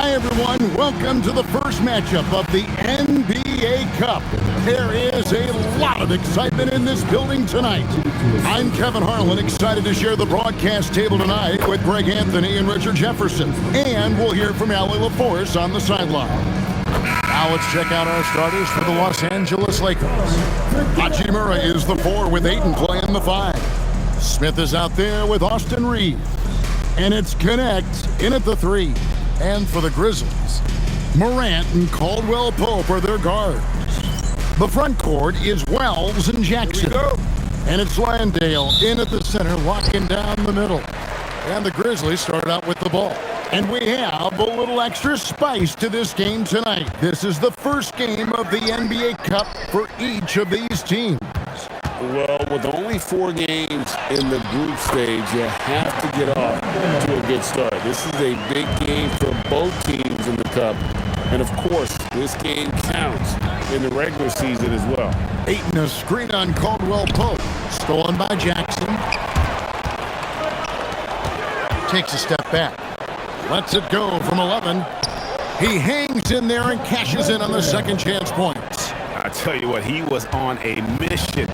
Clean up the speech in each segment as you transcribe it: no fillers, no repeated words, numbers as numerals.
Hi, everyone. Welcome to the first matchup of the NBA Cup. There is a lot of excitement in this building tonight. I'm Kevin Harlan, excited to share the broadcast table tonight with Greg Anthony and Richard Jefferson. And we'll hear from Allie LaForce on the sideline. Now let's check out our starters for the Los Angeles Lakers. Hachimura is the 4 with Ayton playing the 5. Smith is out there with Austin Reeves. And it's Connect in at the 3. And for the Grizzlies, Morant and Caldwell Pope are their guards. The front court is Wells and Jackson. And it's Landale in at the center, locking down the middle. And the Grizzlies start out with the ball. And we have a little extra spice to this game tonight. This is the first game of the NBA Cup for each of these teams. Well, with only 4 games in the group stage, you have to get off to a good start. This is a big game for both teams in the Cup. And, of course, this game counts in the regular season as well. Ayton, a screen on Caldwell Pope. Stolen by Jackson. Takes a step back. Lets it go from 11. He hangs in there and cashes in on the second chance points. I tell you what, he was on a mission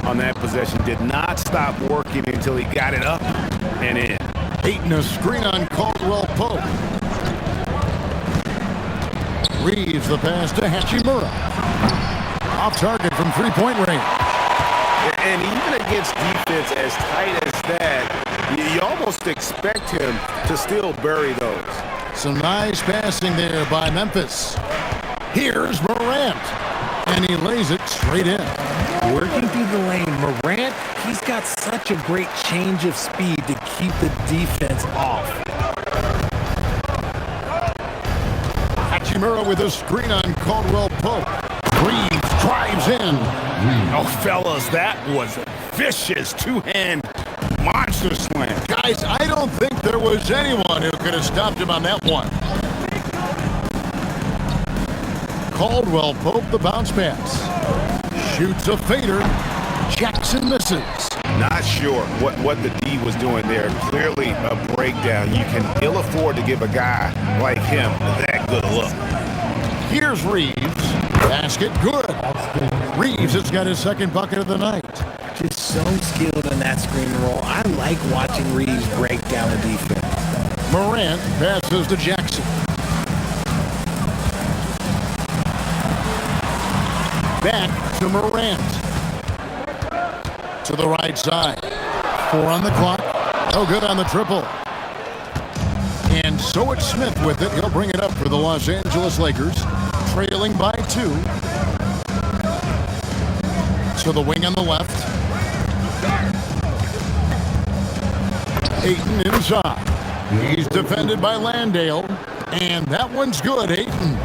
on that possession. Did not stop working until he got it up and in. Ayton, a screen on Caldwell Pope. Reeves the pass to Hachimura. Off target from three-point range. And even against defense as tight as that, you almost expect him to still bury those. Some nice passing there by Memphis. Here's Morant. And he lays it straight in. Working through the lane, Morant, he's got such a great change of speed to keep the defense off. Hachimura with a screen on Caldwell Pope. Reeves drives in. Oh, fellas, that was a vicious two-hand monster slam. Guys, I don't think there was anyone who could have stopped him on that one. Caldwell Pope, the bounce pass. Shoots a fader. Jackson misses. Not sure what the D was doing there. Clearly a breakdown. You can ill afford to give a guy like him that good a look. Here's Reeves. Basket good. Reeves has got his second bucket of the night. Just so skilled in that screen roll. I like watching Reeves break down the defense. Morant passes to Jackson. Back to Morant. To the right side. 4 on the clock. No good on the triple. And so it's Smith with it. He'll bring it up for the Los Angeles Lakers. Trailing by 2. To the wing on the left. Ayton inside. He's defended by Landale. And that one's good, Ayton.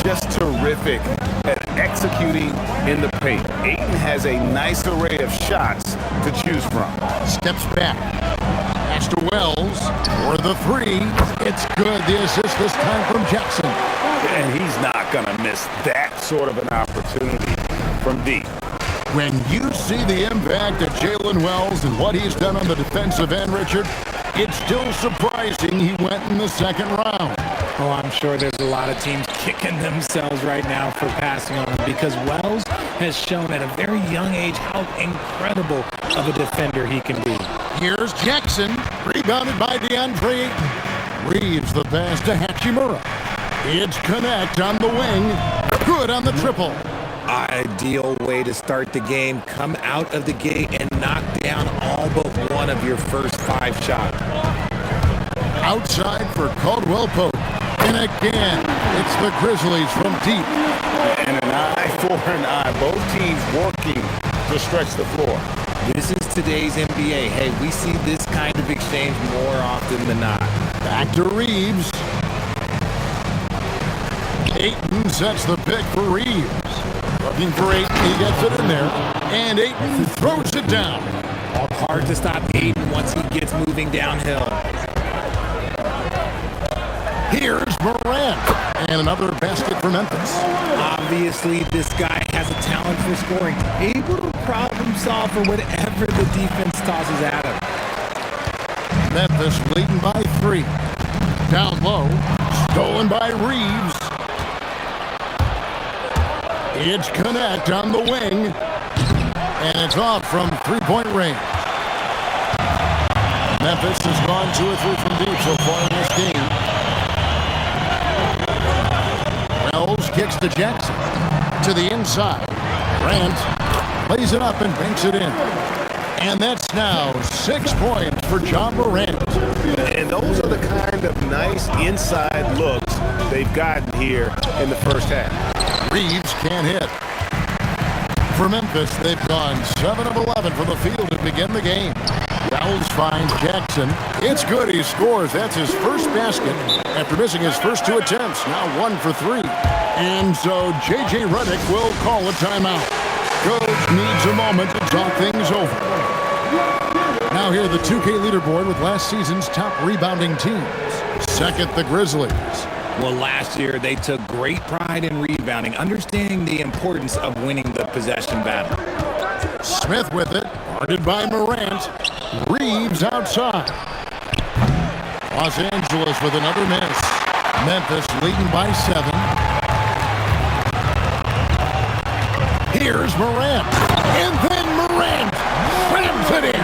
Just terrific at executing in the paint. Ayton has a nice array of shots to choose from. Steps back. Pass to Wells for the 3. It's good. The assist this time from Jackson. And he's not going to miss that sort of an opportunity from deep. When you see the impact of Jalen Wells and what he's done on the defensive end, Richard, it's still surprising he went in the second round. Oh, I'm sure there's a lot of teams kicking themselves right now for passing on him because Wells has shown at a very young age how incredible of a defender he can be. Here's Jackson, rebounded by DeAndre Ayton. Reeves the pass to Hachimura. It's Connect on the wing. Good on the triple. Ideal way to start the game. Come out of the gate and knock down all but one of your first 5 shots. Outside for Caldwell Pope. And again, it's the Grizzlies from deep. And an eye for an eye. Both teams working to stretch the floor. This is today's NBA. Hey, we see this kind of exchange more often than not. Back to Reeves. Ayton sets the pick for Reeves. Looking for Ayton, he gets it in there. And Ayton throws it down. Hard to stop Ayton once he gets moving downhill. Here's Morant. And another basket for Memphis. Obviously, this guy has a talent for scoring. Able to problem solve for whatever the defense tosses at him. Memphis leading by 3. Down low. Stolen by Reeves. It's Connect on the wing. And it's off from three-point range. Memphis has gone 2 or 3 from deep so far in this game. Wells kicks to Jackson. To the inside. Grant lays it up and banks it in. And that's now 6 points for John Morant. And those are the kind of nice inside looks they've gotten here in the first half. Reeves can't hit. For Memphis, they've gone 7 of 11 from the field to begin the game. Wells finds Jackson. It's good. He scores. That's his first basket after missing his first 2 attempts. Now 1 for 3. And so J.J. Redick will call a timeout. Coach needs a moment to talk things over. Now here the 2K leaderboard with last season's top rebounding teams. Second, the Grizzlies. Well, last year they took great pride in rebounding, understanding the importance of winning the possession battle. Smith with it, guarded by Morant. Reeves outside. Los Angeles with another miss. Memphis leading by 7. Here's Morant. And then Morant slams it in.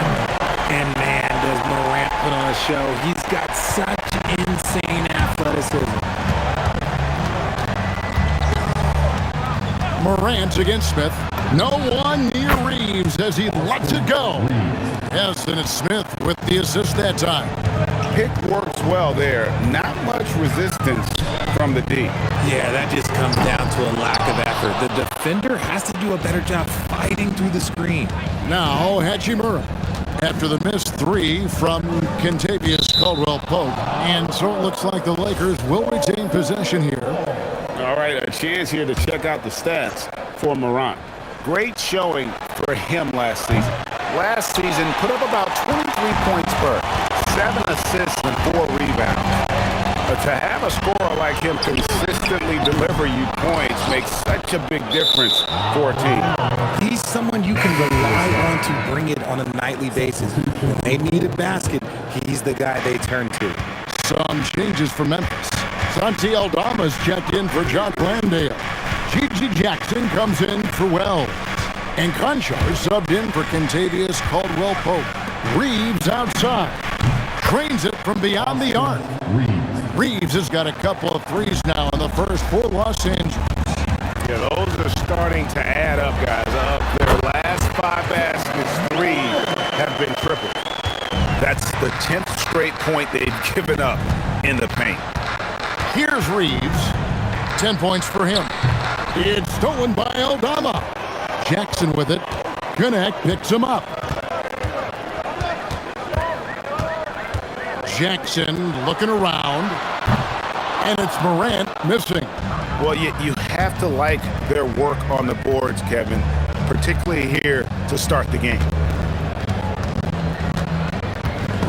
And man, does Morant put on a show. He's got such insane athleticism. Morant against Smith. No one near Reeves as he lets it go. Yes, and it's Smith with the assist that time. Pick works well there. Not much resistance from the D. Yeah, that just comes down to a lack of effort. The defender has to do a better job fighting through the screen. Now Hachimura after the missed 3 from Kentavious Caldwell-Pope. And so it looks like the Lakers will retain possession here. All right, a chance here to check out the stats for Morant. Great showing for him last season. Last season, put up about 23 points per, 7 assists and 4 rebounds. But to have a scorer like him consistently deliver you points makes such a big difference for a team. He's someone you can rely on to bring it on a nightly basis. When they need a basket, he's the guy they turn to. Some changes for Memphis. Santi Aldama's checked in for John Blandale. Gigi Jackson comes in for Wells. And Conchar subbed in for Kentavious Caldwell-Pope. Reeves outside. Trains it from beyond the arc. Reeves has got a couple of threes now in the first for Los Angeles. Yeah, those are starting to add up, guys. Their last 5 baskets, 3 have been tripled. That's the 10th straight point they've given up in the paint. Here's Reeves. 10 points for him. It's stolen by Aldama. Jackson with it. Connect picks him up. Jackson looking around. And it's Morant missing. Well, you have to like their work on the boards, Kevin, particularly here to start the game.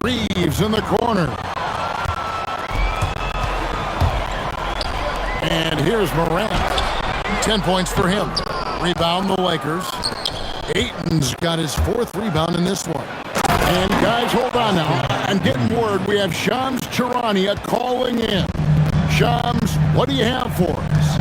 Reeves in the corner. And here's Morant. 10 points for him. Rebound the Lakers. Ayton's got his 4th rebound in this one. And guys, hold on now. I'm getting word we have Shams Charania calling in. Shams, what do you have for us?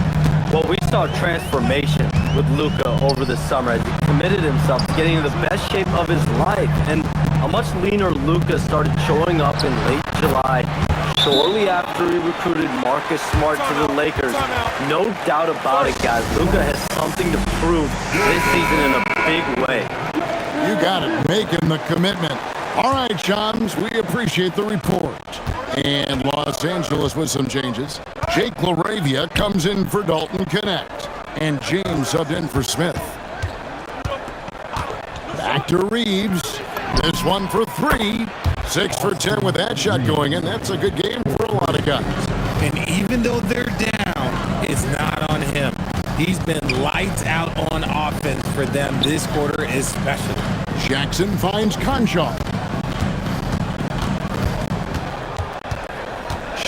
Well, we saw transformation with Luka over the summer as he committed himself to getting into the best shape of his life. And a much leaner Luka started showing up in late July, shortly after he recruited Marcus Smart to the Lakers. No doubt about it, guys. Luka has something to prove this season in a big way. You got it, making the commitment. All right, Shams, we appreciate the report. And Los Angeles with some changes. Jake LaRavia comes in for Dalton Connect. And James subbed in for Smith. Back to Reeves. This one for 3. 6 for 10 with that shot going in. That's a good game for a lot of guys. And even though they're down, it's not on him. He's been lights out on offense for them this quarter especially. Jackson finds Conchar.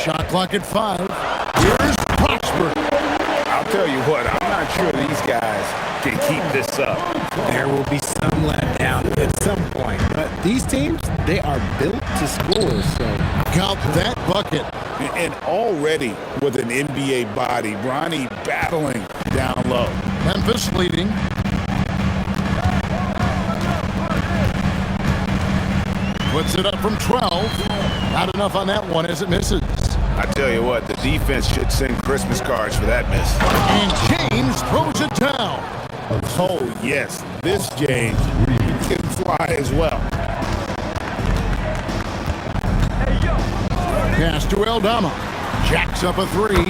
Shot clock at 5. Here's Prosper. I'll tell you what, I'm not sure these guys can keep this up. There will be some letdown at some point, but these teams, they are built to score, so Count that bucket. And already with an NBA body, Bronny battling down low. Memphis leading. Puts it up from 12. Not enough on that one as it misses. I tell you what, the defense should send Christmas cards for that miss. And James throws it down. Oh, yes, this James can fly as well. Pass to Aldama. Jacks up a three.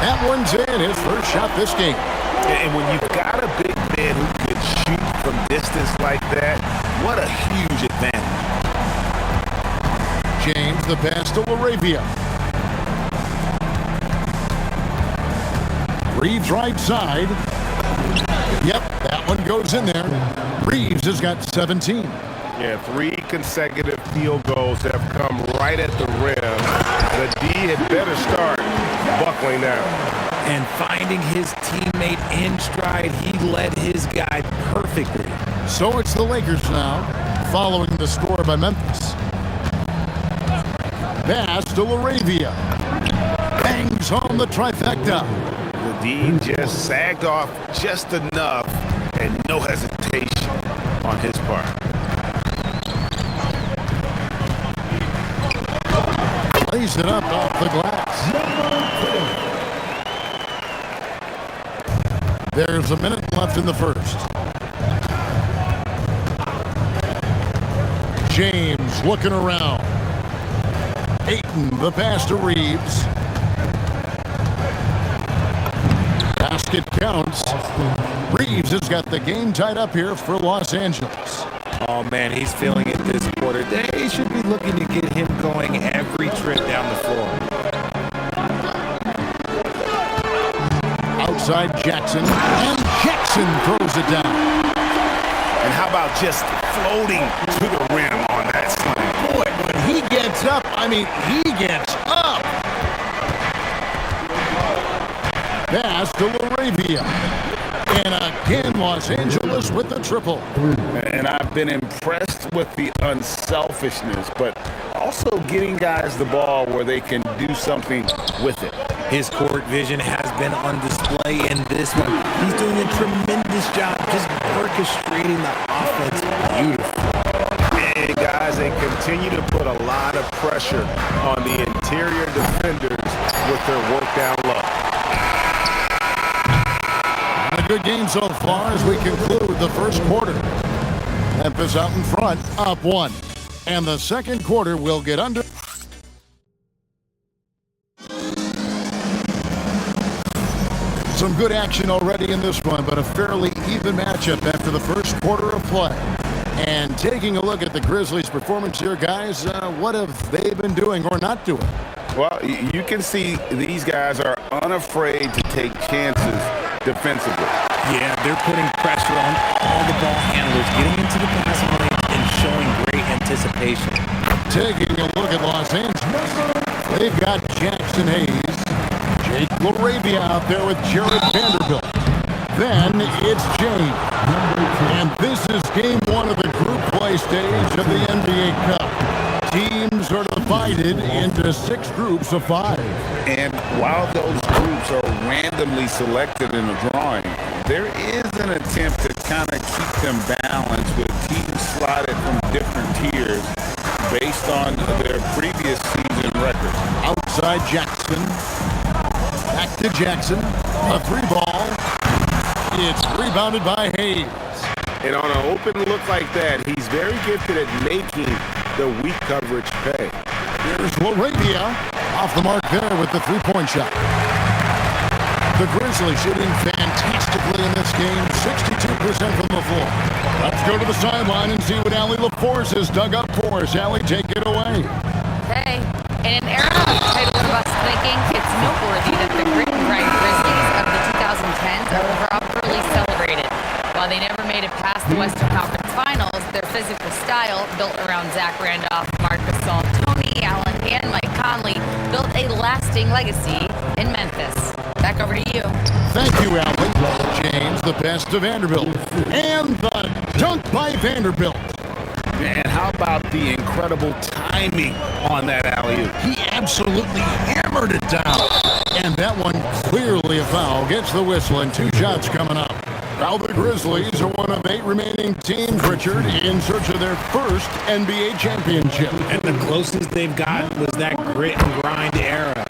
That one's in. His first shot this game. And when you've got a big man who can shoot from distance like that, what a huge advantage. James, the pass to LaRavia. Reeves right side. Yep, that one goes in there. Reeves has got 17. Yeah, 3 consecutive field goals have come right at the rim. The D had better start buckling down. And finding his teammate in stride, he led his guy perfectly. So it's the Lakers now, following the score by Memphis. Pass to LaRavia. Bangs home the trifecta. The D just sagged off just enough and no hesitation on his part. Lays it up off the glass. There's a minute left in the first. James looking around. Ayton, the pass to Reeves. Basket counts. Reeves has got the game tied up here for Los Angeles. Oh, man, he's feeling it this quarter. They should be looking to get him going every trip down the floor. Outside Jackson, and Jackson throws it down. And how about just floating to the rim on that slam? Boy, when he gets up, I mean, he gets up. Pass to LaRavia. And again, Los Angeles with the triple. And I've been impressed with the unselfishness, but also getting guys the ball where they can do something with it. His court vision has been on display in this one. He's doing a tremendous job just orchestrating the offense beautifully. And guys, they continue to put a lot of pressure on the interior defenders with their work down low. A good game so far as we conclude the first quarter. Memphis out in front, up 1. And the second quarter will get under. Some good action already in this one, but a fairly even matchup after the first quarter of play. And taking a look at the Grizzlies' performance here, guys, what have they been doing or not doing? Well, you can see these guys are unafraid to take chances defensively. Yeah, they're putting pressure on all the ball handlers, getting into the passing lane and showing great anticipation. Taking a look at Los Angeles, they've got Jackson Hayes, Jake LaRavia out there with Jared Vanderbilt. Then it's James. And this is game 1 of the group play stage of the NBA Cup. Teams are divided into 6 groups of 5. And while those groups are randomly selected in a drawing, there is an attempt to kind of keep them balanced with teams slotted from different tiers based on their previous season record. Outside Jackson. Back to Jackson. A 3-ball. It's rebounded by Hayes. And on an open look like that, he's very gifted at making the weak coverage pay. Here's LaRavia off the mark there with the 3-point shot. The Grizzlies shooting fantastically in this game, 62% from the floor. Let's go to the sideline and see what Allie LaForce has dug up for us. Allie, take it away. Hey, in an era of title of us thinking, it's noteworthy that the grit and grind Grizzlies of the 2010s are properly celebrated. While they never made it past the Western Conference Finals, their physical style, built around Zach Randolph, Marc Gasol, Tony Allen, and Mike Conley, built a lasting legacy in Memphis. Back over to you. Thank you, Alvin. James, the pass to Vanderbilt. And the dunk by Vanderbilt. And how about the incredible timing on that alley-oop? He absolutely hammered it down. And that one clearly a foul. Gets the whistle and 2 shots coming up. Now the Grizzlies are one of 8 remaining teams, Richard, in search of their first NBA championship. And the closest they've gotten was that grit and grind era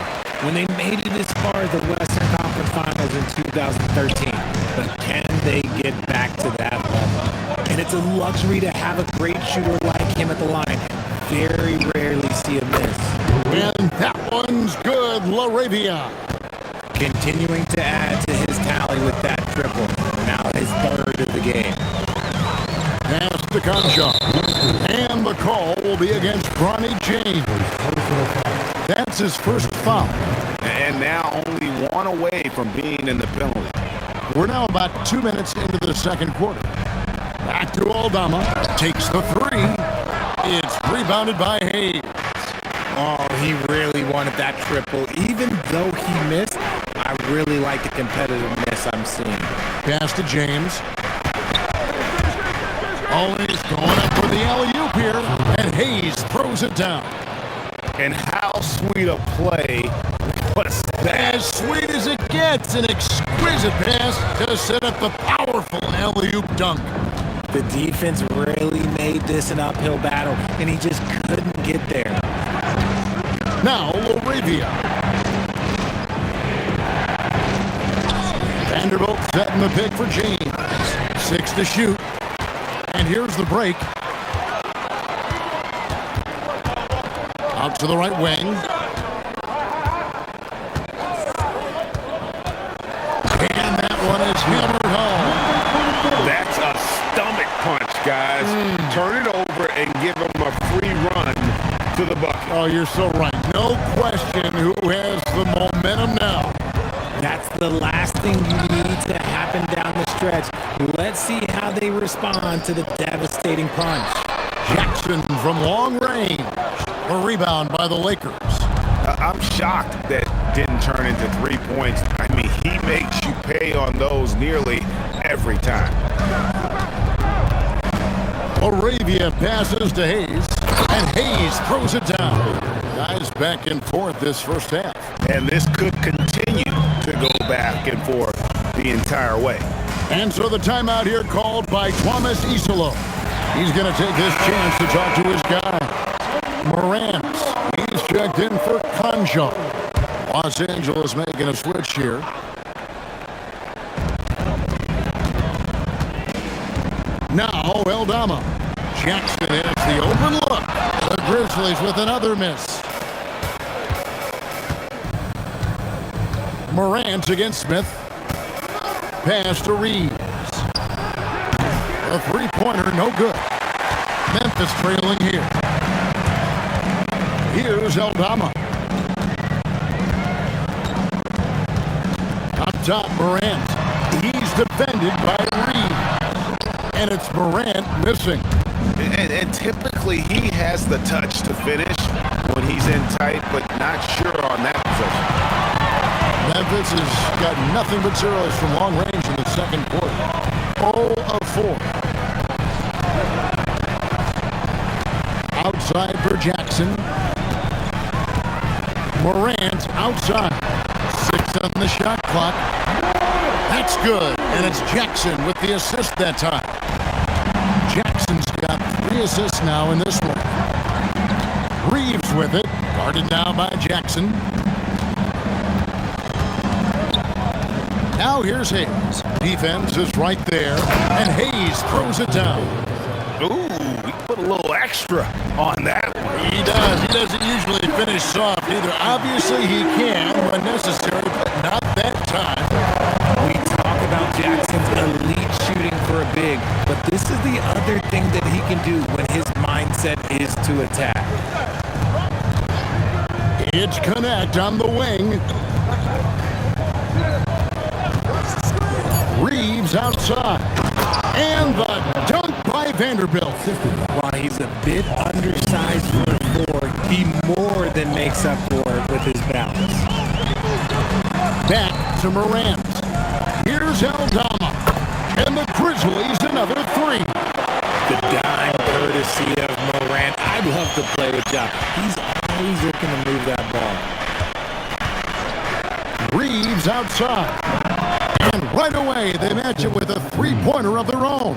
when they made it as far as the Western Conference Finals in 2013. But can they get back to that level? And it's a luxury to have a great shooter like him at the line. Very rarely see a miss. And that one's good, LaRavia. Continuing to add to his tally with that triple. Now his third of the game. Pass to Concha. And the call will be against Bronny James. That's his first foul. And now only 1 away from being in the penalty. We're now about 2 minutes into the second quarter. Back to Aldama. Takes the 3. It's rebounded by Hayes. Oh, he really wanted that triple. Even though he missed, I really like the competitiveness I'm seeing. Pass to James. Always going up for the alley-oop here, and Hayes throws it down. And how sweet a play was that? As sweet as it gets, an exquisite pass to set up the powerful alley-oop dunk. The defense really made this an uphill battle, and he just couldn't get there. Now, LaRavia. Vanderbilt setting the pick for James. 6 to shoot. And here's the break. Out to the right wing. And that one is hammered home. That's a stomach punch, guys. Turn it over and give them a free run to the bucket. Oh, you're so right. No question who has the momentum now. That's the last thing you need to happen down the stretch. Let's see how they respond to the devastating punch. Jackson from long range. A rebound by the Lakers. I'm shocked that didn't turn into 3 points. I mean, he makes you pay on those nearly every time. LaRavia passes to Hayes, and Hayes throws it down. Guys back and forth this first half. And this could continue to go back and forth the entire way. And so the timeout here called by Thomas Isolo. He's going to take this chance to talk to his guy, Morant. He's checked in for Concha. Los Angeles making a switch here. Now Aldama. Jackson has the open look. The Grizzlies with another miss. Morant against Smith. Pass to Reeves. A three-pointer, no good. Memphis trailing here. Here's Aldama. Up top, Morant. He's defended by Reeves. And it's Morant missing. And typically he has the touch to finish when he's in tight, but not sure on that possession. Memphis has got nothing but zeros from long range in the second quarter. 0 of 4. Outside for Jackson. Morant outside. 6 on the shot clock. That's good. And it's Jackson with the assist that time. Jackson's got 3 assists now in this one. Reeves with it. Guarded now by Jackson. Now here's Hayes. Defense is right there. And Hayes throws it down. Ooh, he put a little extra on that one. He does. He doesn't usually finish soft either. Obviously he can when necessary, but not that time. We talk about Jackson's elite shooting for a big, but this is the other thing that he can do when his mindset is to attack. It's Connect on the wing. Reeves outside. And the dunk by Vanderbilt. While he's a bit undersized for a 4, he more than makes up for it with his balance. Back to Morant. Here's Aldama. And the Grizzlies another 3. The dime courtesy of Morant. I'd love to play with Ja. He's how he's looking to move that ball. Reeves outside. And right away, they match it with a three-pointer of their own.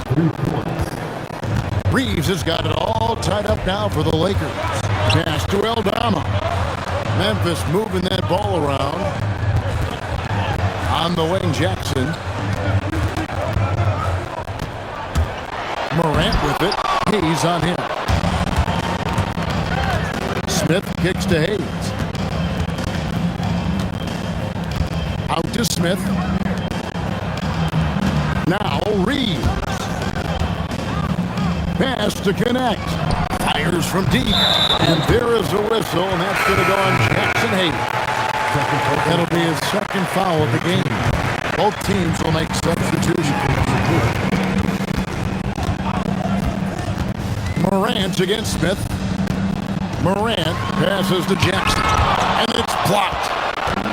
Reeves has got it all tied up now for the Lakers. Pass to Aldama. Memphis moving that ball around. On the wing, Jackson. Morant with it. Hayes on him. Smith kicks to Hayes. Out to Smith. Now Reeves. Pass to connect. Fires from deep. And there is a whistle, and that's going to go on Jackson Hayes. That'll be his second foul of the game. Both teams will make substitutions. Morant against Smith. Morant passes to Jackson. And it's blocked.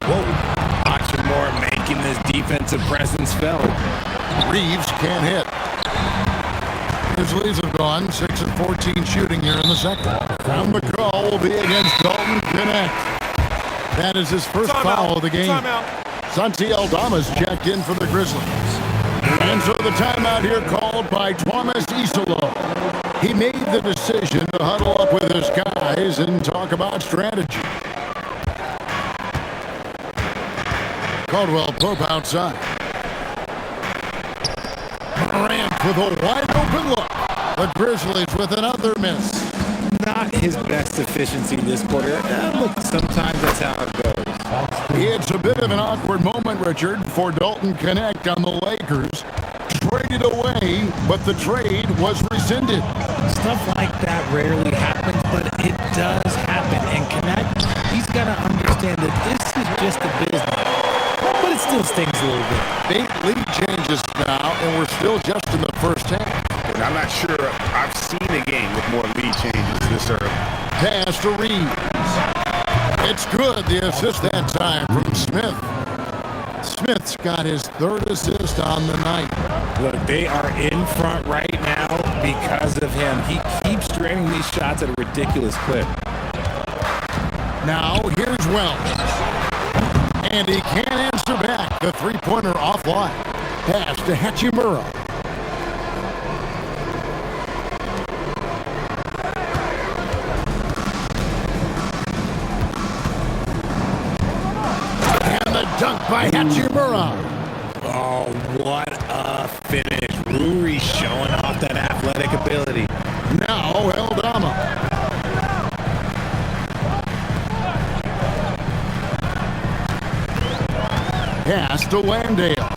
Whoa. Hachimura making this defensive presence felt. Reeves can't hit. Grizzlies have gone 6 of 14 shooting here in the second. And the call will be against Dalton Connect. That is his first foul of the game. Santi Aldama's checked in for the Grizzlies. And so the timeout here called by Thomas Isolo. He made the decision to huddle up with his guys and talk about strategy. Caldwell Pope outside. Morant with a wide open look. The Grizzlies with another miss. Not his best efficiency this quarter. Look, sometimes that's how it goes. It's a bit of an awkward moment, Richard, for Dalton Connect on the Lakers. Traded away, but the trade was rescinded. Stuff like that rarely happens, but it does happen. And Connect, he's got to understand that this is just a business. But it still stings a little bit. 8 lead changes now, and we're still just in the first half. And I'm not sure I've seen a game with more lead changes this early. Pass to Reeves. It's good. The assist that time from Smith. Smith's got his third assist on the night. Look, they are in front right now because of him. He keeps draining these shots at a ridiculous clip. Now, here's Wells. And he can't answer back. The three-pointer offline. Pass to Hachimura. Dunk by Hachimura. Oh, what a finish. Ruri showing off that athletic ability. Now, Aldama. Pass to Landale.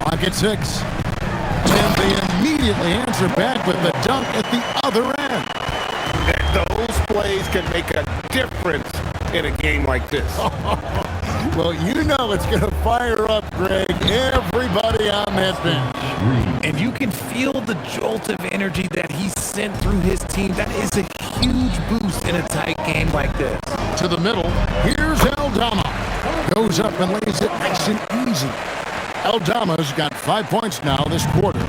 Clock at 6. And they immediately answer back with the dunk at the other end. And those plays can make a difference in a game like this. Well, you know it's going to fire up, Greg, everybody on that bench. And you can feel the jolt of energy that he sent through his team. That is a huge boost in a tight game like this. To the middle, here's Aldama. Goes up and lays it nice and easy. Aldama's got 5 points now this quarter.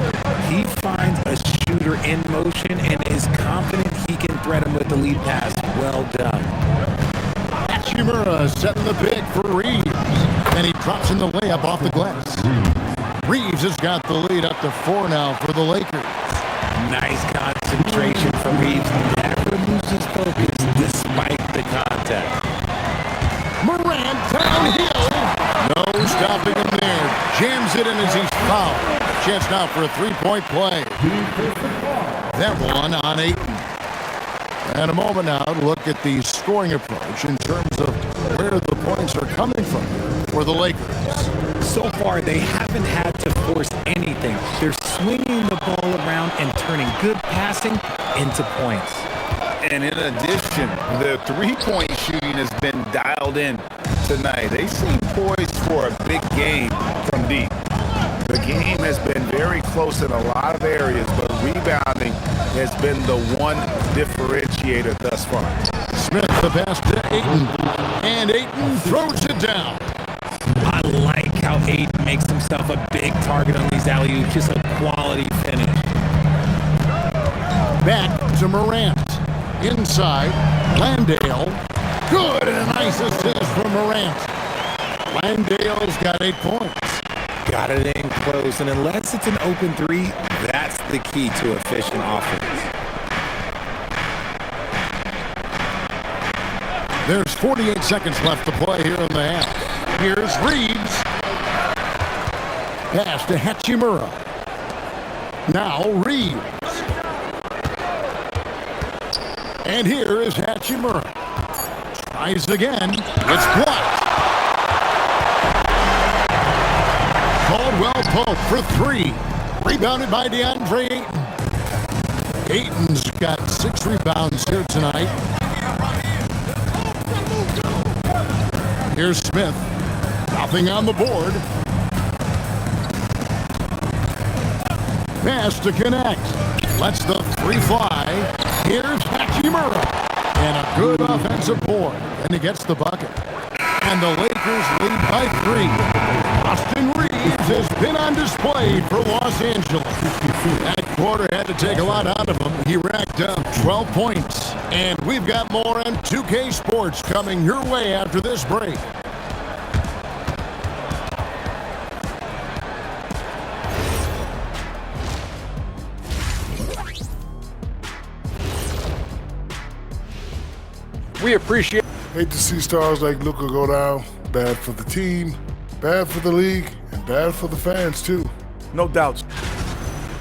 He finds a shooter in motion and is confident he can thread him with the lead pass. Well done. Hachimura setting the pick for Reeves. And he drops in the layup off the glass. Reeves has got the lead up to 4 now for the Lakers. Nice concentration from Reeves. Never loses focus despite the contact. Morant downhill. No stopping him there. Jams it in as he's fouled. Chance now for a three-point play. That one on Ayton. And a moment now to look at the scoring approach in terms of where the points are coming from for the Lakers. So far, they haven't had to force anything. They're swinging the ball around and turning good passing into points. And in addition, the three-point shooting has been dialed in tonight. They seem poised for a big game from deep. The game has been very close in a lot of areas, but rebounding has been the one differentiator thus far. Smith, the pass to Ayton. And Ayton throws it down. I like how Ayton makes himself a big target on these alley-oops. Just a quality finish. Back to Morant. Inside. Landale. Good, and a nice assist from Morant. Landale's got 8 points. Got it in close, and unless it's an open three, that's the key to efficient offense. There's 48 seconds left to play here in the half. Here's Reeves. Pass to Hachimura. Now Reeves. And here is Hachimura. Tries again. It's blocked. Caldwell Pope for 3. Rebounded by DeAndre Ayton. Ayton's got 6 rebounds here tonight. Here's Smith. Nothing on the board. Pass to connect. Lets the 3 fly. Here's Hachimura. And a good offensive board. And he gets the bucket. And the Lakers lead by 3. Austin Reeves has been on display for Los Angeles. That quarter had to take a lot out of him. He racked up 12 points. And we've got more on 2K Sports coming your way after this break. We appreciate. Hate to see stars like Luka go down. Bad for the team, bad for the league, and bad for the fans too. No doubts.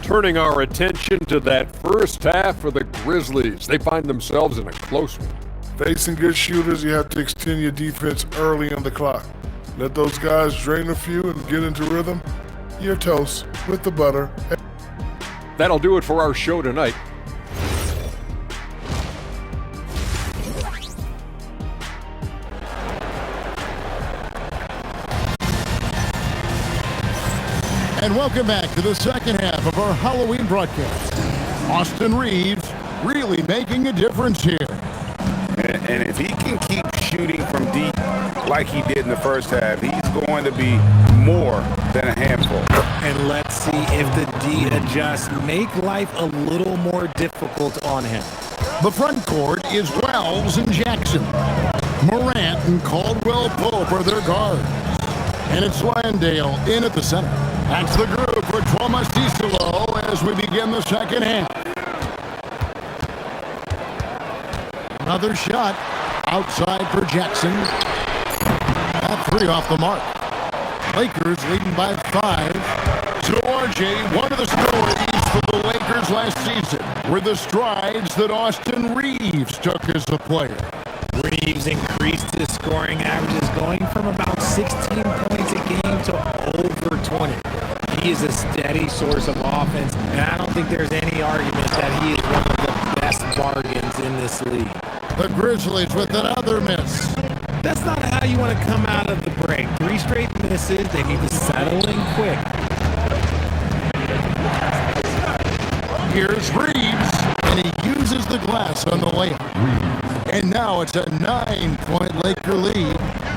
Turning our attention to that first half for the Grizzlies. They find themselves in a close one. Facing good shooters, you have to extend your defense early on the clock. Let those guys drain a few and get into rhythm. You're toast with the butter. That'll do it for our show tonight. And welcome back to the second half of our Halloween broadcast. Austin Reeves really making a difference here. And if he can keep shooting from deep like he did in the first half, he's going to be more than a handful. And let's see if the D adjusts, make life a little more difficult on him. The front court is Wells and Jackson. Morant and Caldwell Pope are their guards. And it's Landale in at the center. That's the group for Thomas DiCillo as we begin the second half. Another shot outside for Jackson. That 3 off the mark. Lakers leading by 5. So RJ, one of the stories for the Lakers last season were the strides that Austin Reeves took as a player. Reeves increased his scoring averages, going from about 16 points a game to over 20. He is a steady source of offense, and I don't think there's any argument that he is one of the best bargains in this league. The Grizzlies with another miss. That's not how you want to come out of the break. 3 straight misses. They need to settle in quick. Here's Reeves, and he uses the glass on the layup. And now it's a 9-point Laker lead.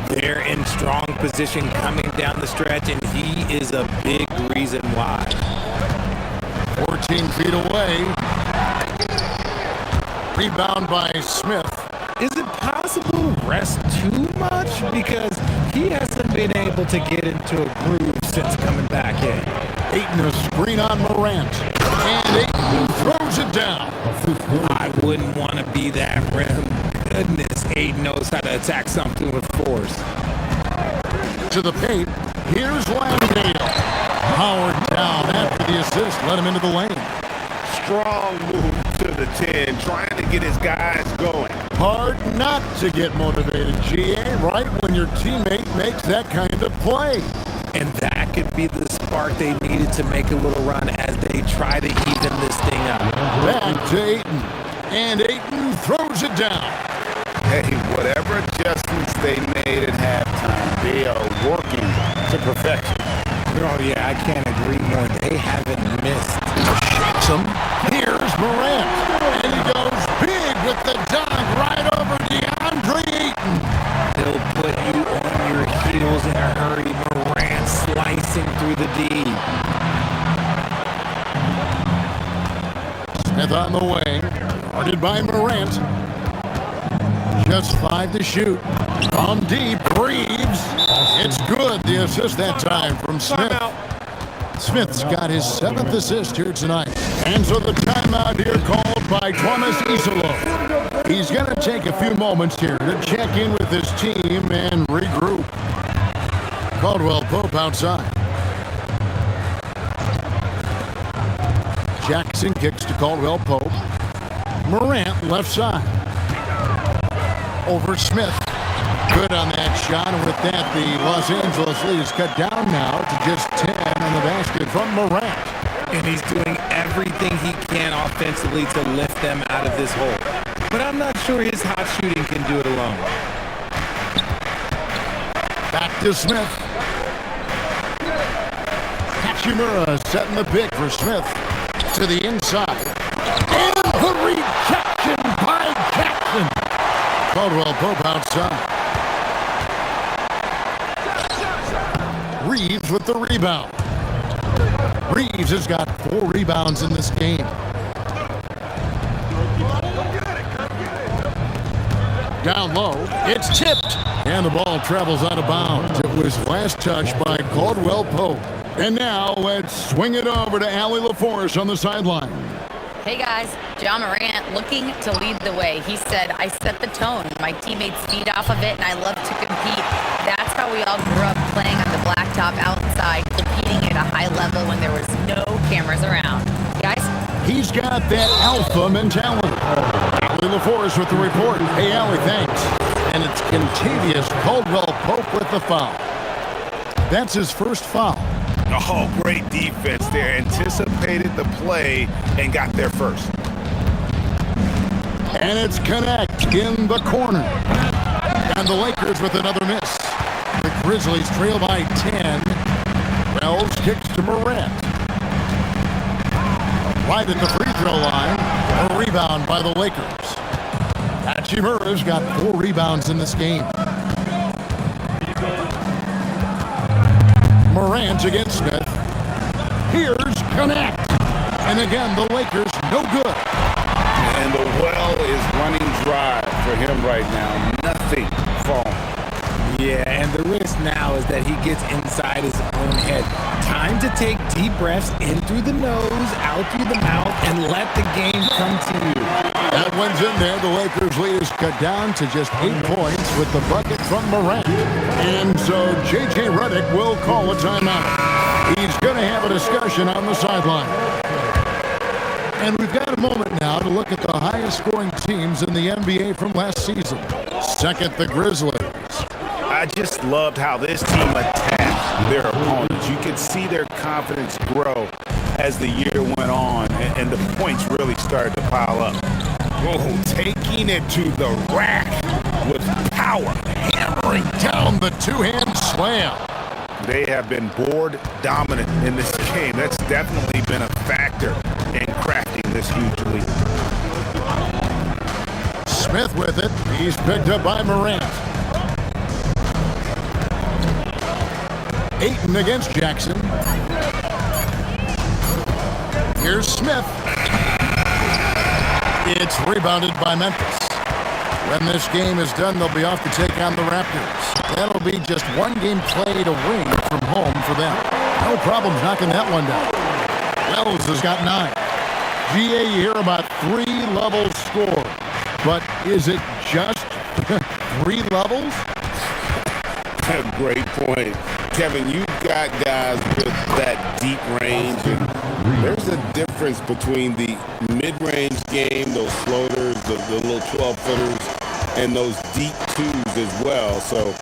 They're in strong position coming down the stretch, and he is a big reason why. 14 feet away. Rebound by Smith. Is it possible to rest too much? Because he hasn't been able to get into a groove since coming back in. Ayton a screen on Morant. And Ayton throws it down. I wouldn't want to be that rim. Goodness, Ayton knows how to attack something with force. To the paint. Here's Landale. Howard down after the assist. Let him into the lane. Strong move to the 10, trying to get his guys going. Hard not to get motivated, GA, right when your teammate makes that kind of play. And that could be the spark they needed to make a little run as they try to even this thing up. Back to Ayton. And Ayton throws it down. Hey, whatever adjustments they made at halftime, they are working to perfection. Oh, yeah, I can't agree more. They haven't missed. Shakes him. Here's Morant. And he goes big with the dunk right over DeAndre Ayton. He'll put you on your heels in a hurry. Morant slicing through the D. Smith on the way. Guarded by Morant. just 5 to shoot. From deep, Reeves. It's good. The assist that time from Smith. Smith's got his 7th assist here tonight. And so the timeout here called by Thomas Isolo. He's going to take a few moments here to check in with his team and regroup. Caldwell Pope outside. Jackson kicks to Caldwell Pope. Morant left side. Over Smith. Good on that shot, and with that, the Los Angeles lead is cut down now to just 10 on the basket from Morant. And he's doing everything he can offensively to lift them out of this hole. But I'm not sure his hot shooting can do it alone. Back to Smith. Hachimura setting the pick for Smith to the inside. And the rejection by Jackson. Caldwell Pope outside. Reeves with the rebound. Reeves has got 4 rebounds in this game. Down low, it's tipped. And the ball travels out of bounds. It was last touched by Caldwell Pope. And now let's swing it over to Allie LaForce on the sideline. Hey guys, John Morant looking to lead the way. He said, I set the tone. My teammates feed off of it and I love to compete. That's how we all grew up, playing on the blacktop outside, competing at a high level when there was no cameras around. Guys? He's got that alpha mentality. Allie LaForce with the report. Hey Allie, thanks. And it's contagious. Caldwell Pope with the foul. That's his first foul. Oh, great defense there. Anticipated the play and got there first. And it's Connect in the corner. And the Lakers with another miss. The Grizzlies trail by 10. Wells kicks to Morant. Right at the free throw line. A rebound by the Lakers. Hachimura's got 4 rebounds in this game. Morant against Smith. Here's Connect. And again, the Lakers no good. And the well is running dry for him right now. Nothing falling. Yeah, and the risk now is that he gets inside his own head. Time to take deep breaths in through the nose, out through the mouth, and let the game come to you. That one's in there. The Lakers lead is cut down to just 8 points with the bucket from Morant. And so J.J. Redick will call a timeout. He's going to have a discussion on the sideline. And we've got a moment now to look at the highest scoring teams in the NBA from last season. Second, the Grizzlies. I just loved how this team attacked their opponents. You could see their confidence grow as the year went on, and the points really started to pile up. Oh, taking it to the rack with power, hammering down the two-hand slam. They have been board dominant in this game. That's definitely been a factor in crafting this huge lead. Smith with it. He's picked up by Morant. Ayton against Jackson. Here's Smith. It's rebounded by Memphis. When this game is done, they'll be off to take on the Raptors. That'll be just 1 game played away from home for them. No problems knocking that one down. Wells has got 9. GA, you hear about 3 levels scored. But is it just 3 levels? Great point. Kevin, you've got guys with that deep range, and there's a difference between the mid-range game, those floaters, the little 12-footers, and those deep 2s as well. So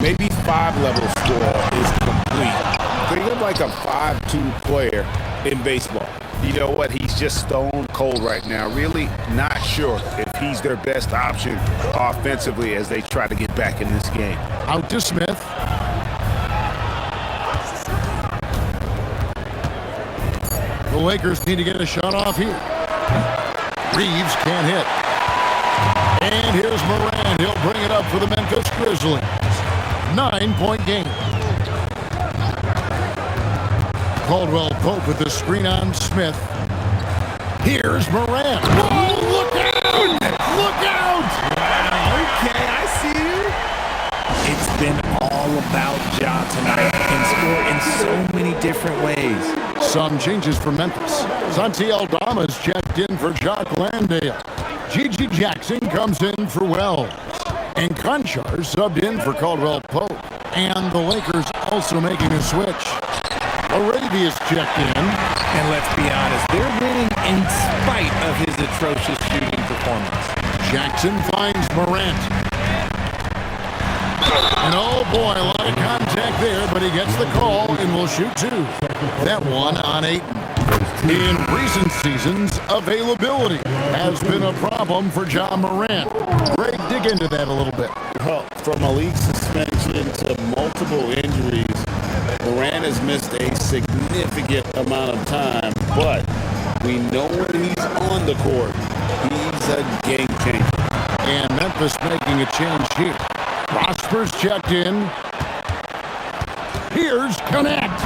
maybe 5-level score is complete. Think of like a 5-2 player in baseball. You know what? He's just stone cold right now. Really not sure if he's their best option offensively as they try to get back in this game. Out to Smith. The Lakers need to get a shot off here. Reeves can't hit. And here's Morant. He'll bring it up for the Memphis Grizzlies. 9-point game. Caldwell Pope with the screen on Smith. Here's Morant. Whoa, look out! Look out! Okay, all about Ja tonight. Can score in so many different ways. Some changes for Memphis. Santi Aldama's checked in for Jock Landale. Gigi Jackson comes in for Wells. And Conchar subbed in for Caldwell Pope. And the Lakers also making a switch. Arabia's checked in. And let's be honest, they're winning in spite of his atrocious shooting performance. Jackson finds Morant. And oh boy, a lot of contact there, but he gets the call and will shoot two. That one on Ayton. In recent seasons, availability has been a problem for John Morant. Greg, dig into that a little bit. Well, from a league suspension to multiple injuries, Morant has missed a significant amount of time, but we know when he's on the court, he's a game changer. And Memphis making a change here. Prosper's checked in. Here's Connect.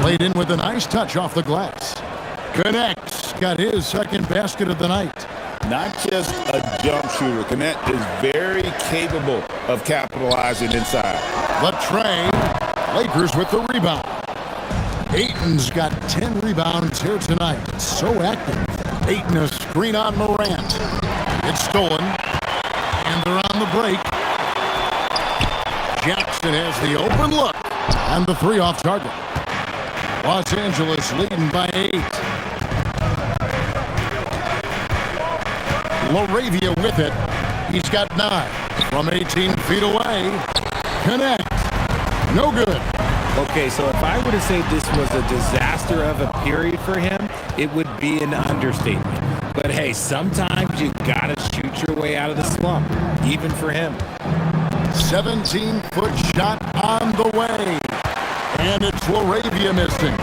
Played in with a nice touch off the glass. Connect's got his second basket of the night. Not just a jump shooter. Connect is very capable of capitalizing inside. Latrey, Lakers with the rebound. Ayton's got 10 rebounds here tonight. So active. Ayton a screen on Morant. It's stolen. And they're on the break. Jackson has the open look. And the three off target. Los Angeles leading by 8. LaRavia with it. He's got 9 from 18 feet away. Connect. No good. Okay, so if I were to say this was a disaster of a period for him, it would be an understatement. But hey, sometimes you gotta shoot your way out of the slump, even for him. 17-foot shot on the way. And it's LaRavia missing.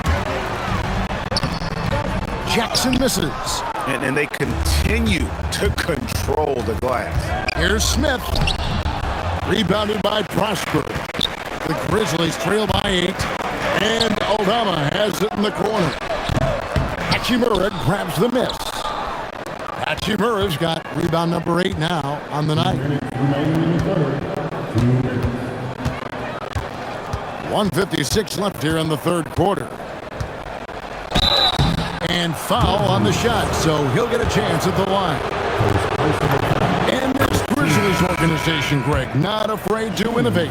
Jackson misses. And they continue to control the glass. Here's Smith. Rebounded by Prosper. The Grizzlies trail by 8. And Aldama has it in the corner. Hachimura grabs the miss. Hachimura's got rebound number 8 now on the night. 1:56 left here in the third quarter. And foul on the shot, so he'll get a chance at the line. And this Grizzlies organization, Greg, not afraid to innovate.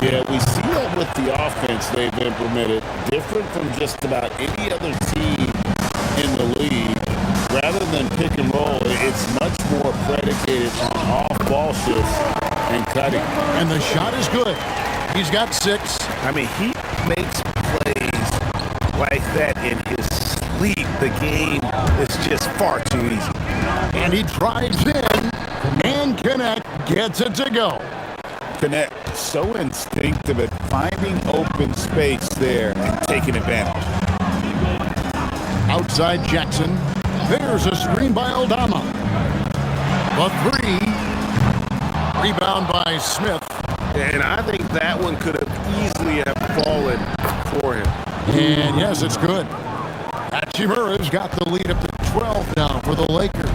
Yeah, we see that with the offense they've implemented, different from just about any other team in the league. Rather than pick and roll, it's much more predicated on off-ball shifts and cutting. And the shot is good. He's got 6. I mean, he makes plays like that in his sleep. The game is just far too easy. And he drives in, and Connect gets it to go. Connect, so instinctive at finding open space there and taking advantage. Outside Jackson. There's a screen by Aldama. The 3. Rebound by Smith. And I think that one could have easily have fallen for him. And yes, it's good. Hachimura's got the lead up to 12 now for the Lakers.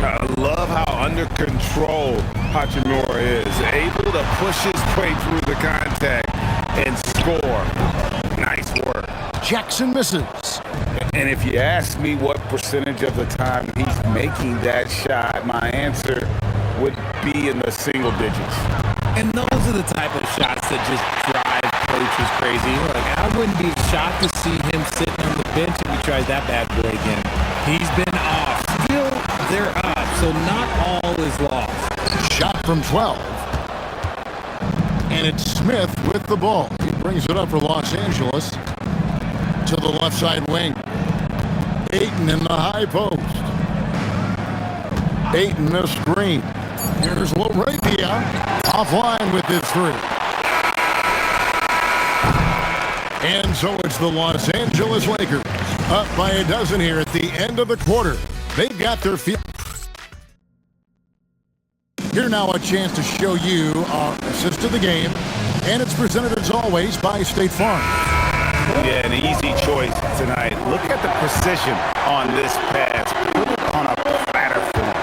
I love how under control Hachimura is. Able to push his way through the contact and score. Nice work. Jackson misses. And if you ask me what percentage of the time he's making that shot, my answer would be in the single digits. And those are the type of shots that just drive coaches crazy. Like, I wouldn't be shocked to see him sitting on the bench if he tries that bad boy again. He's been off. Still, they're up, so not all is lost. Shot from 12. And it's Smith with the ball. He brings it up for Los Angeles to the left side wing. Ayton in the high post. Ayton a screen. Here's LaRavia offline with his 3. And so it's the Los Angeles Lakers up by a dozen here at the end of the quarter. They've got their feet. Here now a chance to show you our assist of the game. And it's presented as always by State Farm. Yeah, an easy choice tonight. Look at the precision on this pass. Put it on a platter for him.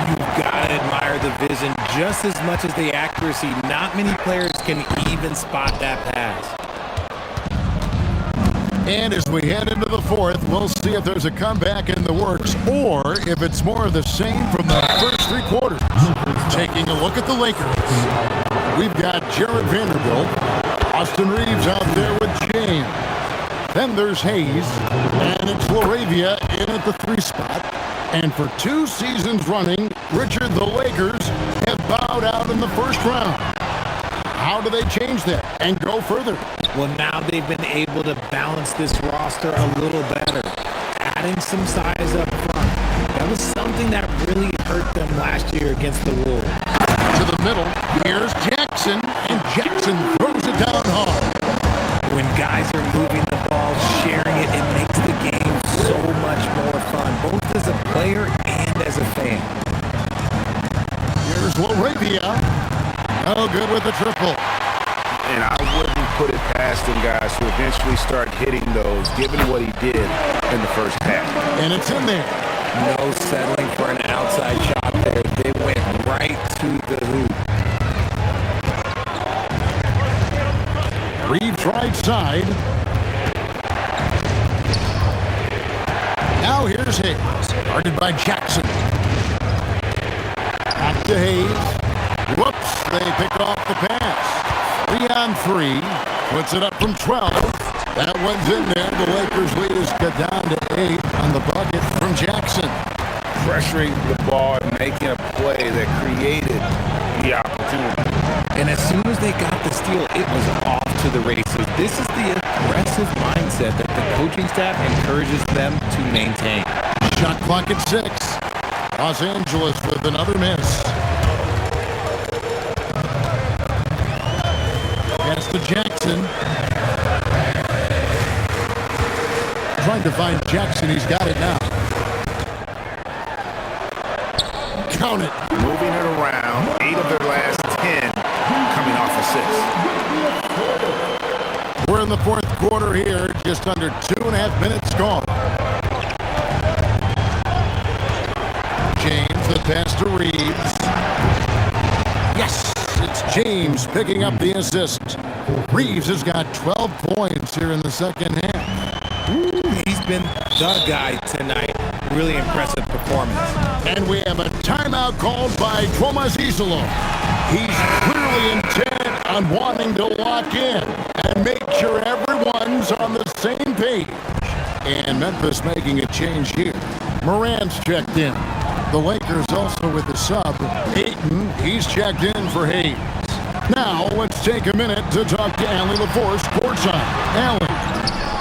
You've got to admire the vision just as much as the accuracy. Not many players can even spot that pass. And as we head into the fourth, we'll see if there's a comeback in the works or if it's more of the same from the first three quarters. Taking a look at the Lakers. We've got Jared Vanderbilt, Austin Reeves out there with James. Then there's Hayes, and it's LaRavia in at the 3 spot. And for 2 seasons running, Richard, the Lakers have bowed out in the first round. How do they change that and go further? Well, now they've been able to balance this roster a little better, adding some size up front. That was something that really hurt them last year against the Wolves. To the middle, here's Jackson, and Jackson throws it down hard. When guys are moving the ball, sharing it, it makes the game so much more fun, both as a player and as a fan. Here's LaRavia. No good with the triple. And I wouldn't put it past him, guys, to eventually start hitting those, given what he did in the first half. And it's in there. No settling for an outside shot there. They went right to the hoop. Reeves right side. Now here's Hayes. Guarded by Jackson. Back to Hayes. Whoops, they pick off the pass. 3 on 3. Puts it up from 12. That one's in there. The Lakers lead is cut down to 8 on the bucket from Jackson. Pressuring the ball and making a play that created the opportunity. And as soon as they got the steal, it was off to the races. This is the aggressive mindset that the coaching staff encourages them to maintain. Shot clock at 6. Los Angeles with another miss. Pass to Jackson. Trying to find Jackson. He's got it now. Count it. Moving it around. 8 of their last 10 coming off assists. We're in the fourth quarter here. Just under 2.5 minutes gone. James, the pass to Reeves. Yes, it's James picking up the assist. Reeves has got 12 points here in the second half. He's been the guy tonight. Really impressive performance. And we have a timeout called by Thomas Isolo. He's clearly intent on wanting to lock in and make sure everyone's on the same page. And Memphis making a change here. Morant's checked in. The Lakers also with the sub. Ayton, he's checked in for Hayes. Now, let's take a minute to talk to Allie LaForce, courtside. Allie.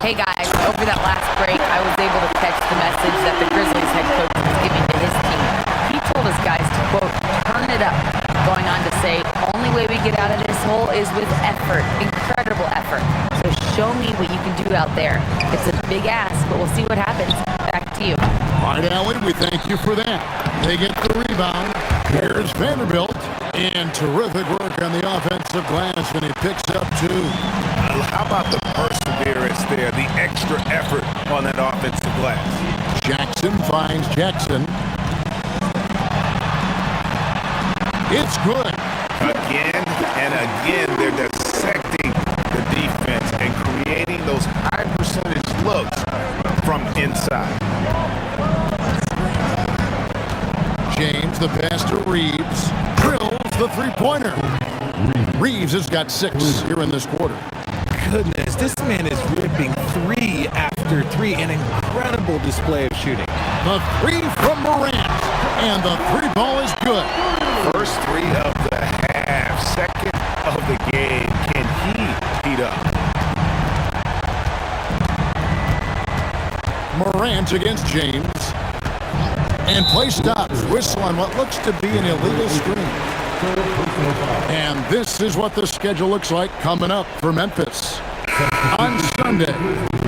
Hey guys, over that last break, I was able to catch the message that the Grizzlies head coach was giving to his team. He told his guys to, quote, turn it up, going on to say, only way we get out of this hole is with effort, incredible effort. So show me what you can do out there. It's a big ask, but we'll see what happens. Back to you. All right, Allie, we thank you for that. They get the rebound. Here's Vanderbilt. And terrific work on the offensive glass, and he picks up 2. How about the perseverance there, the extra effort on that offensive glass? Jackson finds Jackson. It's good. Again and again, they're dissecting the defense and creating those high percentage looks from inside. James, the pass to Reeves, drills the three-pointer. Reeves has got 6 here in this quarter. Goodness, this man is ripping 3 after 3. An incredible display of shooting. The 3 from Morant, and the 3 ball is good. First 3 of the half, second of the game. Can he heat up? Morant against James. And play stops. Whistle on what looks to be an illegal screen. And this is what the schedule looks like coming up for Memphis. On Sunday,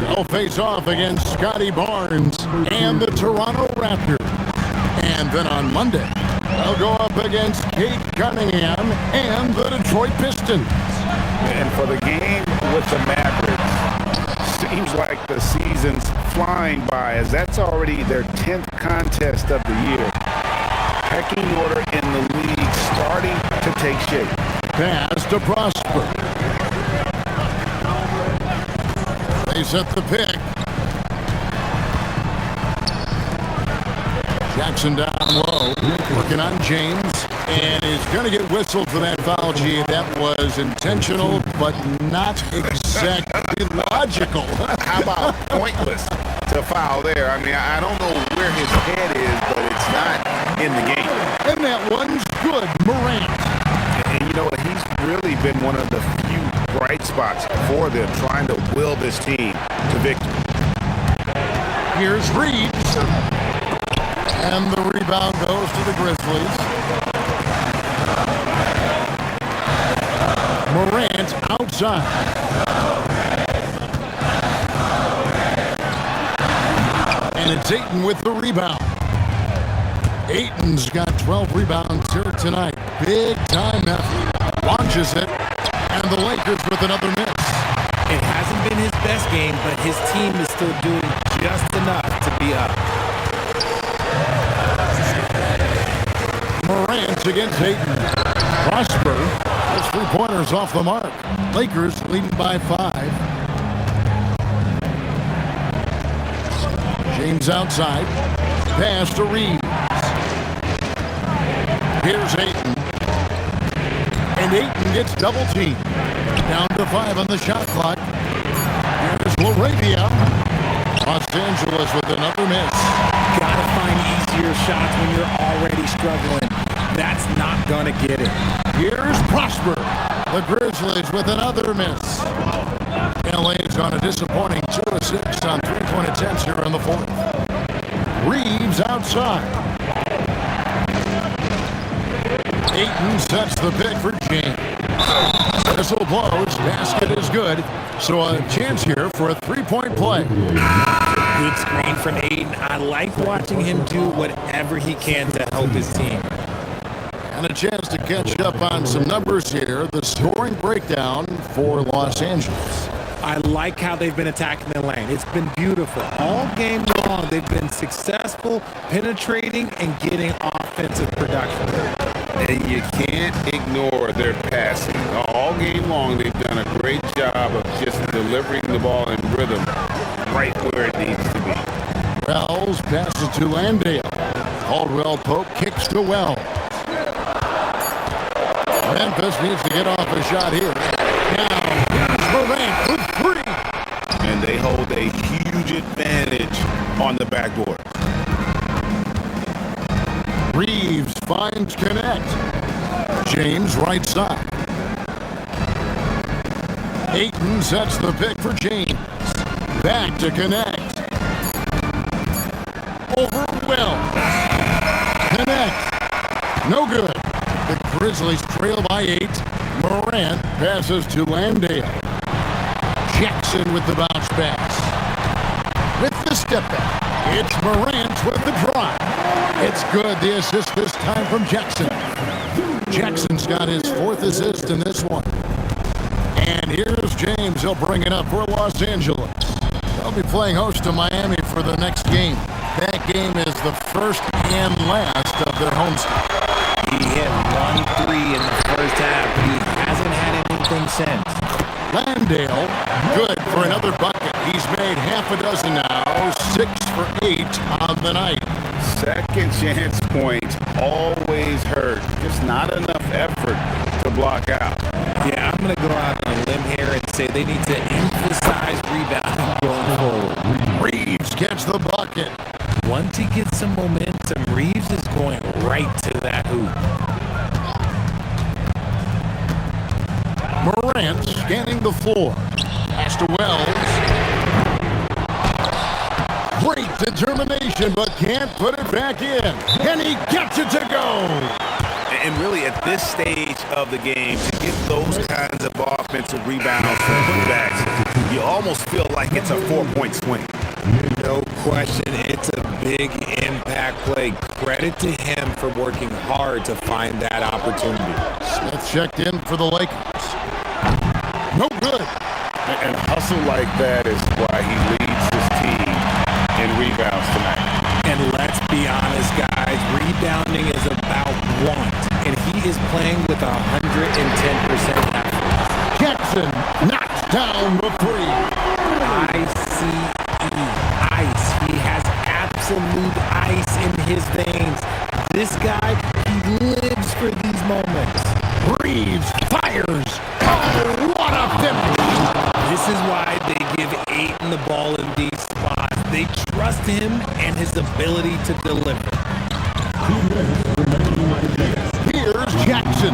they'll face off against Scotty Barnes and the Toronto Raptors. And then on Monday, they'll go up against Kate Cunningham and the Detroit Pistons. And for the game with the Mavericks, seems like the season's flying by, as that's already their 10th contest of the year. Pecking order in the league starts starting to take shape. Pass to Prosper. They set the pick. Jackson down low, working on James, and is going to get whistled for that foul. Gee, that was intentional, but not exactly logical. How about pointless to foul there? I mean, I don't know where his head is, but it's not in the game. And that one's good, Morant. And you know what? He's really been one of the few bright spots for them, trying to will this team to victory. Here's Reeves. And the rebound goes to the Grizzlies. Morant outside. And it's Ayton with the rebound. Ayton's got 12 rebounds here tonight. Big time effort. Launches it. And the Lakers with another miss. It hasn't been his best game, but his team is still doing just enough to be up. Morant against Ayton. Prosper has 3-pointers off the mark. Lakers leading by 5. James outside. Pass to Reeves. Here's Ayton. And Ayton gets double teamed. Down to 5 on the shot clock. Here's LaRavia. Los Angeles with another miss. Gotta find easier shots when you're already struggling. That's not gonna get it. Here's Prosper. The Grizzlies with another miss. LA's on a disappointing 2 of 6 on 3-point attempts here in the 4th. Reeves outside. Ayton sets the pick for James. Whistle blows. Basket is good. So a chance here for a 3-point play. Good screen from Ayton. I like watching him do whatever he can to help his team. And a chance to catch up on some numbers here. The scoring breakdown for Los Angeles. I like how they've been attacking the lane. It's been beautiful. All game long, they've been successful, penetrating, and getting offensive production. And you can't ignore their passing. All game long, they've done a great job of just delivering the ball in rhythm right where it needs to be. Wells passes to Landale. Caldwell Pope kicks to Wells. Memphis needs to get off a shot here. Now, here's Morant with 3. And they hold a huge advantage on the backboard. Reeves finds Connect. James right side. Ayton sets the pick for James. Back to Connect. Over Wells. Connect. No good. The Grizzlies trail by 8. Morant passes to Landale. Jackson with the bounce pass. With the step back. It's Morant with the drive. It's good. The assist this time from Jackson. Jackson's got his 4th assist in this one. And here's James. He'll bring it up for Los Angeles. They'll be playing host to Miami for the next game. That game is the first and last of their homestand. He hit 1 3 in the first half, but he hasn't had anything since. Landale, good for another bucket. He's made half a dozen now, 6 for 8 on the night. Second chance points always hurt. Just not enough effort to block out. Yeah, I'm going to go out on a limb here and say they need to emphasize rebounding going forward. Reeves gets the bucket. Once he gets some momentum, Reeves is going right to that hoop. Morant scanning the floor. Pass to Wells. Great determination, but can't put it back in. And he gets it to go. And really, at this stage of the game, to get those kinds of offensive rebounds from putbacks, you almost feel like it's a 4-point swing. No question, it's a big impact play. Credit to him for working hard to find that opportunity. Smith checked in for the Lakers. No good. And hustle like that is why he leads his team in rebounds tonight. And let's be honest, guys, rebounding is about want. And he is playing down the three. Ice. He has absolute ice in his veins. This guy, he lives for these moments. Reeves fires. Oh, what a finish. This is why they give Ayton the ball in these spots. They trust him and his ability to deliver. Here's Jackson.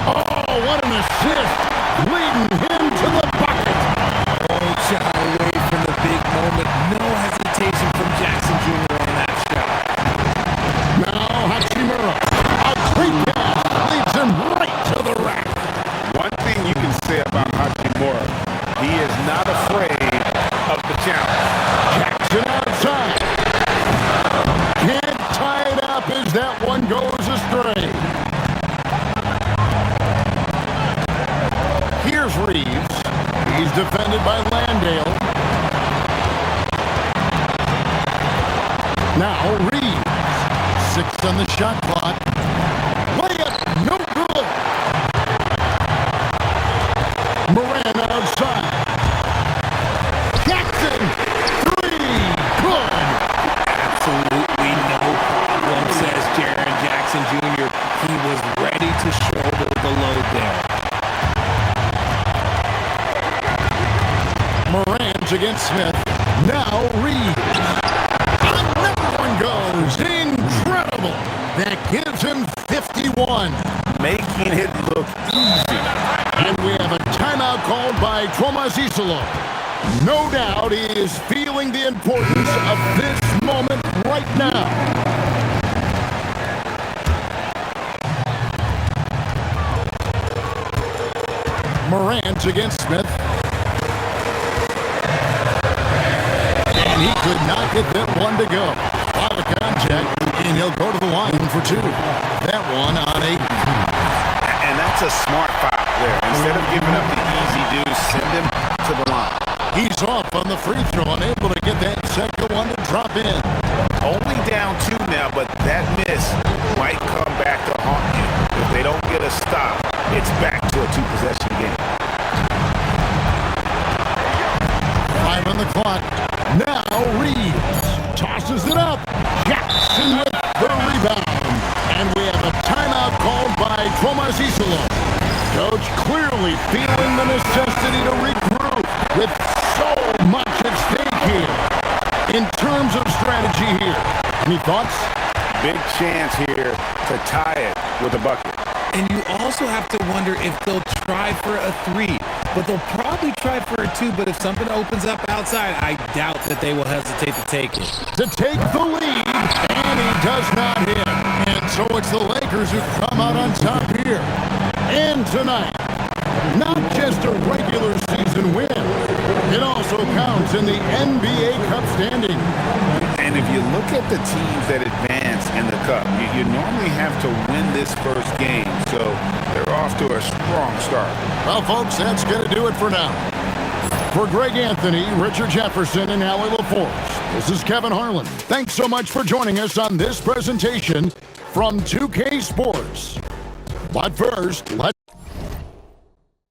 Oh, what an assist. Leading him to the bucket. Don't shy away from the big moment. No hesitation from Jackson Jr. on that shot. Now Hachimura. A quick pass leads him right to the rack. One thing you can say about Hachimura, he is not afraid of the challenge. Jackson outside. Can't tie it up as that one goes astray. Here's Reeves. He's defended by Landale. Now Reeves. 6 on the shot clock. Layup, no good. Moran outside. Jackson, 3, good. Absolutely no problem, says Jaren Jackson Jr. He was ready to shoulder the load there. Morant against Smith. Now Reeves. Another one goes. Incredible. That gives him 51. Making it look easy. And we have a timeout called by Tomas Isolo. No doubt he is feeling the importance of this moment right now. Morant against Smith. And he could not get that one to go. Out of contact, and he'll go to the line for 2. That one on 8. And that's a smart foul there. Instead of giving up the easy deuce, send him to the line. He's off on the free throw, unable to get that second one to drop in. Only down 2 now, but that miss might come back to haunt you. If they don't get a stop, it's back to a 2-possession game. 5 on the clock. Now Reeves tosses it up. Jackson with the rebound. And we have a timeout called by Tomas Isolo. Coach clearly feeling the necessity to regroup with so much at stake here. In terms of strategy here, any thoughts? Big chance here to tie it with a bucket. And you also have to wonder if they'll try for a 3. But they'll probably try for a 2. But if something opens up outside, I doubt that they will hesitate to take it. To take the lead, and he does not hit. And so it's the Lakers who come out on top here. And tonight, not just a regular season win, it also counts in the NBA Cup standing. And if you look at the teams that advance in the Cup, you normally have to win this first game. So they're off to a strong start. Well, folks, that's going to do it for now. For Greg Anthony, Richard Jefferson, and Allie LaForce, this is Kevin Harlan. Thanks so much for joining us on this presentation from 2K Sports. But first, let's